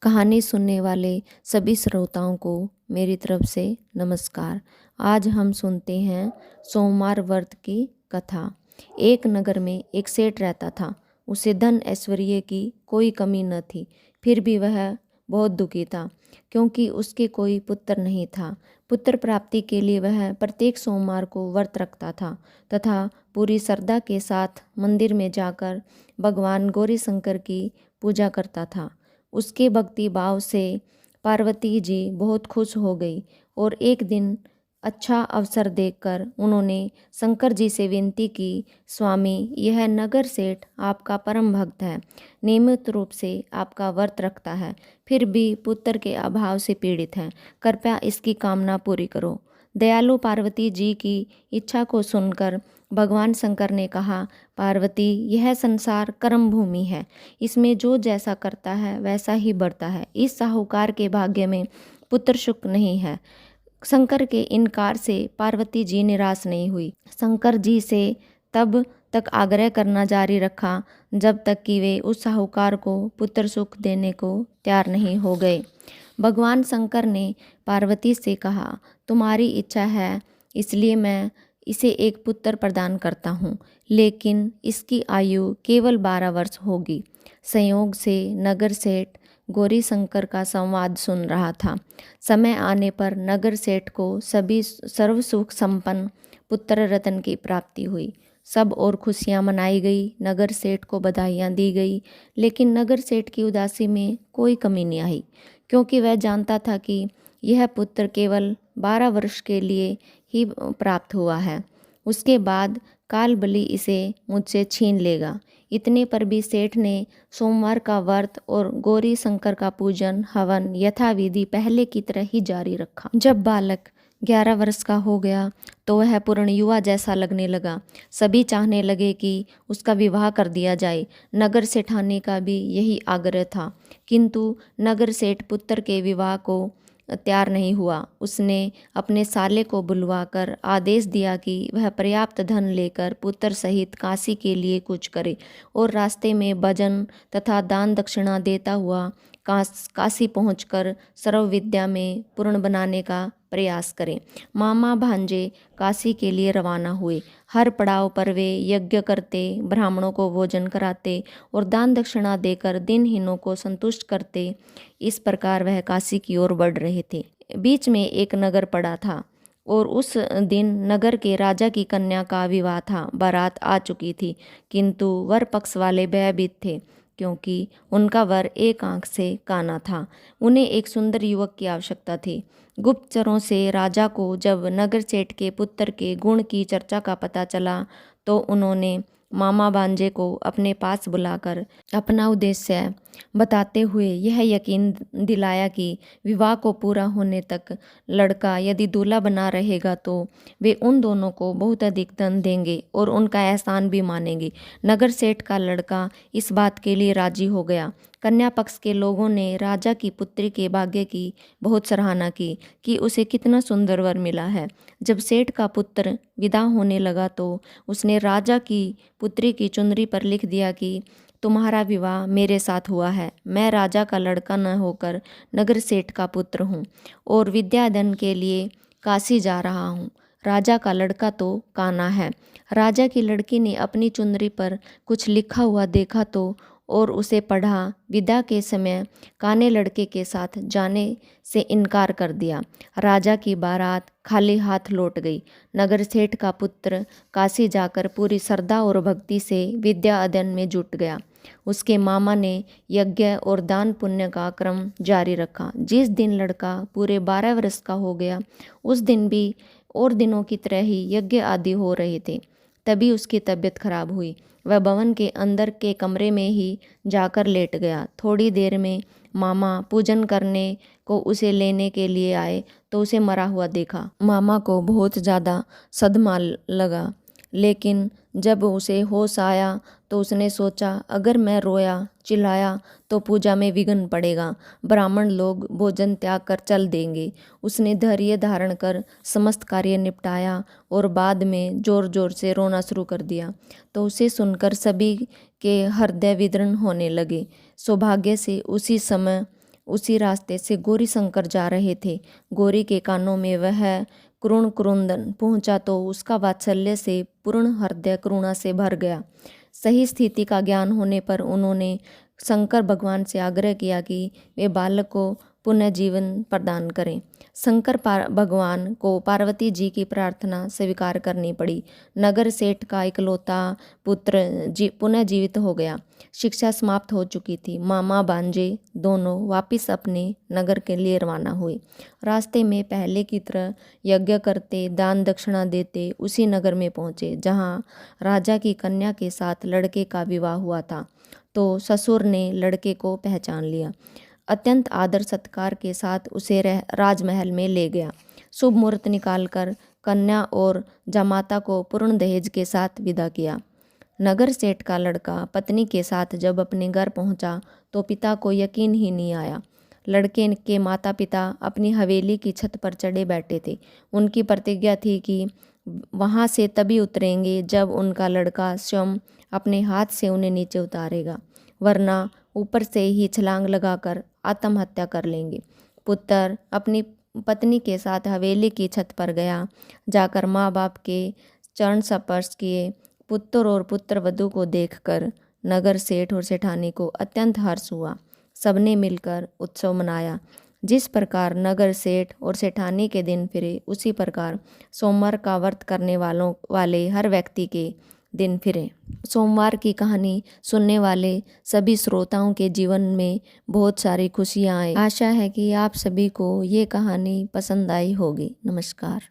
कहानी सुनने वाले सभी श्रोताओं को मेरी तरफ से नमस्कार। आज हम सुनते हैं सोमवार व्रत की कथा। एक नगर में एक सेठ रहता था। उसे धन ऐश्वर्य की कोई कमी न थी, फिर भी वह बहुत दुखी था क्योंकि उसके कोई पुत्र नहीं था। पुत्र प्राप्ति के लिए वह प्रत्येक सोमवार को व्रत रखता था तथा पूरी श्रद्धा के साथ मंदिर में जाकर भगवान गौरी शंकर की पूजा करता था। उसके भक्ति भाव से पार्वती जी बहुत खुश हो गई और एक दिन अच्छा अवसर देखकर उन्होंने शंकर जी से विनती की, स्वामी, यह नगर सेठ आपका परम भक्त है, नियमित रूप से आपका व्रत रखता है, फिर भी पुत्र के अभाव से पीड़ित है, कृपया इसकी कामना पूरी करो। दयालु पार्वती जी की इच्छा को सुनकर भगवान शंकर ने कहा, पार्वती, यह संसार कर्म भूमि है, इसमें जो जैसा करता है वैसा ही बढ़ता है। इस साहूकार के भाग्य में पुत्र सुख नहीं है। शंकर के इनकार से पार्वती जी निराश नहीं हुई। शंकर जी से तब तक आग्रह करना जारी रखा जब तक कि वे उस साहूकार को पुत्र सुख देने को तैयार नहीं हो गए। भगवान शंकर ने पार्वती से कहा, तुम्हारी इच्छा है इसलिए मैं इसे एक पुत्र प्रदान करता हूँ, लेकिन इसकी आयु केवल 12 वर्ष होगी। संयोग से नगर सेठ गौरी शंकर का संवाद सुन रहा था। समय आने पर नगर सेठ को सभी सर्व सुख संपन्न पुत्र रत्न की प्राप्ति हुई। सब और खुशियां मनाई गई, नगर सेठ को बधाइयां दी गई, लेकिन नगर सेठ की उदासी में कोई कमी नहीं आई, क्योंकि वह जानता था कि यह पुत्र केवल 12 वर्ष के लिए ही प्राप्त हुआ है। उसके बाद काल बलि इसे मुझसे छीन लेगा। इतने पर भी सेठ ने सोमवार का व्रत और गौरी शंकर का पूजन हवन यथाविधि पहले की तरह ही जारी रखा। जब बालक 11 वर्ष का हो गया तो वह पूर्ण युवा जैसा लगने लगा। सभी चाहने लगे कि उसका विवाह कर दिया जाए। नगर सेठानी का भी यही आग्रह था, किंतु नगर सेठ पुत्र के विवाह को तैयार नहीं हुआ। उसने अपने साले को बुलवाकर आदेश दिया कि वह पर्याप्त धन लेकर पुत्र सहित काशी के लिए कूच करे और रास्ते में भजन तथा दान दक्षिणा देता हुआ काशी पहुंचकर सर्व विद्या में पूर्ण बनाने का प्रयास करें। मामा भांजे काशी के लिए रवाना हुए। हर पड़ाव पर वे यज्ञ करते, ब्राह्मणों को भोजन कराते और दान दक्षिणा देकर दिनहीनों को संतुष्ट करते। इस प्रकार वह काशी की ओर बढ़ रहे थे। बीच में एक नगर पड़ा था और उस दिन नगर के राजा की कन्या का विवाह था। बारात आ चुकी थी, किंतु वर पक्ष वाले भयभीत थे क्योंकि उनका वर एक आंख से काना था। उन्हें एक सुंदर युवक की आवश्यकता थी। गुप्तचरों से राजा को जब नगर सेठ के पुत्र के गुण की चर्चा का पता चला तो उन्होंने मामा भांजे को अपने पास बुलाकर अपना उद्देश्य बताते हुए यह यकीन दिलाया कि विवाह को पूरा होने तक लड़का यदि दूल्हा बना रहेगा तो वे उन दोनों को बहुत अधिक धन देंगे और उनका एहसान भी मानेंगे। नगर सेठ का लड़का इस बात के लिए राजी हो गया। कन्या पक्ष के लोगों ने राजा की पुत्री के भाग्य की बहुत सराहना की कि उसे कितना सुंदर वर मिला है। जब सेठ का पुत्र विदा होने लगा तो उसने राजा की पुत्री की चुनरी पर लिख दिया कि तुम्हारा विवाह मेरे साथ हुआ है। मैं राजा का लड़का न होकर नगर सेठ का पुत्र हूँ और विद्यादान के लिए काशी जा रहा हूँ। राजा का लड़का तो काना है। राजा की लड़की ने अपनी चुनरी पर कुछ लिखा हुआ देखा तो और उसे पढ़ा। विदा के समय काने लड़के के साथ जाने से इनकार कर दिया। राजा की बारात खाली हाथ लौट गई। नगर सेठ का पुत्र काशी जाकर पूरी श्रद्धा और भक्ति से विद्या अध्ययन में जुट गया। उसके मामा ने यज्ञ और दान पुण्य का क्रम जारी रखा। जिस दिन लड़का पूरे 12 वर्ष का हो गया उस दिन भी और दिनों की तरह ही यज्ञ आदि हो रहे थे। तभी उसकी तबीयत खराब हुई। वह भवन के अंदर के कमरे में ही जाकर लेट गया। थोड़ी देर में मामा पूजन करने को उसे लेने के लिए आए तो उसे मरा हुआ देखा। मामा को बहुत ज़्यादा सदमा लगा, लेकिन जब उसे होश आया तो उसने सोचा, अगर मैं रोया चिल्लाया तो पूजा में विघ्न पड़ेगा, ब्राह्मण लोग भोजन त्याग कर चल देंगे। उसने धैर्य धारण कर समस्त कार्य निपटाया और बाद में जोर जोर से रोना शुरू कर दिया तो उसे सुनकर सभी के हृदय विदीर्ण होने लगे। सौभाग्य से उसी समय उसी रास्ते से गौरी शंकर जा रहे थे। गौरी के कानों में वह करुण क्रुंदन पहुंचा तो उसका वात्सल्य से पूर्ण हृदय करुणा से भर गया। सही स्थिति का ज्ञान होने पर उन्होंने शंकर भगवान से आग्रह किया कि वे बालक को पुनः जीवन प्रदान करें। शंकर भगवान को पार्वती जी की प्रार्थना स्वीकार करनी पड़ी। नगर सेठ का इकलौता पुत्र पुनः जीवित हो गया। शिक्षा समाप्त हो चुकी थी। मामा भांजे दोनों वापिस अपने नगर के लिए रवाना हुए। रास्ते में पहले की तरह यज्ञ करते, दान दक्षिणा देते उसी नगर में पहुँचे जहाँ राजा की कन्या के साथ लड़के का विवाह हुआ था। तो ससुर ने लड़के को पहचान लिया। अत्यंत आदर सत्कार के साथ उसे राजमहल में ले गया। शुभ मुहूर्त निकालकर कन्या और जमाता को पूर्ण दहेज के साथ विदा किया। नगर सेठ का लड़का पत्नी के साथ जब अपने घर पहुंचा तो पिता को यकीन ही नहीं आया। लड़के के माता पिता अपनी हवेली की छत पर चढ़े बैठे थे। उनकी प्रतिज्ञा थी कि वहां से तभी उतरेंगे जब उनका लड़का स्वयं अपने हाथ से उन्हें नीचे उतारेगा, वरना ऊपर से ही छलांग लगाकर आत्महत्या कर लेंगे। पुत्र अपनी पत्नी के साथ हवेली की छत पर गया। जाकर माँ बाप के चरण स्पर्श किए। पुत्र और पुत्र वधू को देखकर नगर सेठ और सेठानी को अत्यंत हर्ष हुआ। सबने मिलकर उत्सव मनाया। जिस प्रकार नगर सेठ और सेठानी के दिन फिरे, उसी प्रकार सोमवार का व्रत करने वाले हर व्यक्ति के दिन फिरे। सोमवार की कहानी सुनने वाले सभी श्रोताओं के जीवन में बहुत सारी खुशियाँ आए। आशा है कि आप सभी को ये कहानी पसंद आई होगी। नमस्कार।